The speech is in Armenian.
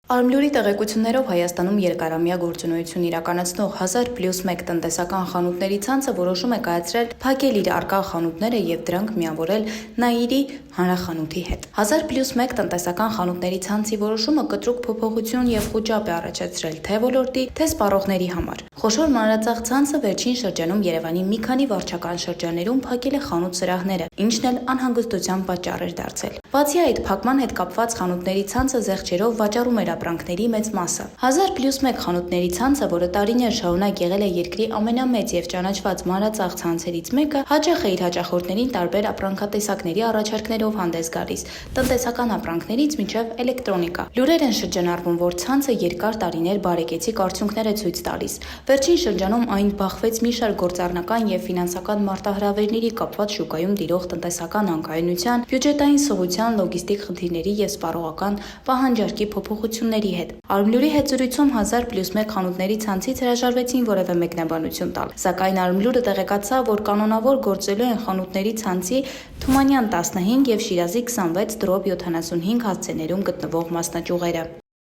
Արմլուրի տեղեկություններով Հայաստանում երկարամյա գործունեություն իրականացնող 1000+1 տնտեսական խանութների ցանցը որոշում է կայացրել փակել իր առկա խանութները եւ դրանք միավորել Նաիրի հանրախանութի հետ։ 1000+1 տնտեսական խանութների ցանցի որոշումը կտրուկ փոփոխություն եւ խոճապ է առաջացրել թե ոլորտի, թե սպառողների համար։ Խոշոր մանրածախ ցանցը վերջին շրջանում Երևանի մի քանի վարչական շրջաններում փակել է խանութ սրահները, ինչն էլ անհանգստության պատճառ էր դարձել։ Բացի այդ, փակման հետ կապված խանութների ցանցը զեղչերով վաճառում էր ապրանքների մեծ մասը։ 1000+1 խանութների ցանցը, որը տարիներ շարունակ եղել է երկրի ամենամեծ եւ ճանաչված մանրածախ ցանցերից մեկը, հաճախ է իր հաճախորդներին տարբեր ապրանքատեսակների առաջարկներով հանդես գալիս՝ տնտեսական ապրանքներից մինչև էլեկտրոնիկա։ Լուրեր են շրջանառվում, որ ցանցը երկար տարիներ բարեկեցիկ արդյունքներ է ցույց տալիս։ Վերջին շրջանում այն բախվեց մի շարք գործառնական եւ ֆինանսական մարտահրավերների կապված շուկայում տիրող տնտեսական անկայունության, բյուջետային սղության, լոգիստիկ խնդիրների եւ սպառողական պահանջարկի փոփոխությունների հետ։ Արմլուրի հետ զրույցում 1000+1 խանութների ցանցից հրաժարվեցին որևէ մեկնաբանություն տալ։ Սակայն Արմլուրը տեղեկացավ, որ կանոնավոր գործելու են խանութների ցանցի Թումանյան 15 եւ Շիրազի 26/75 հասցեներում գտնվող մասնաճյուղերը։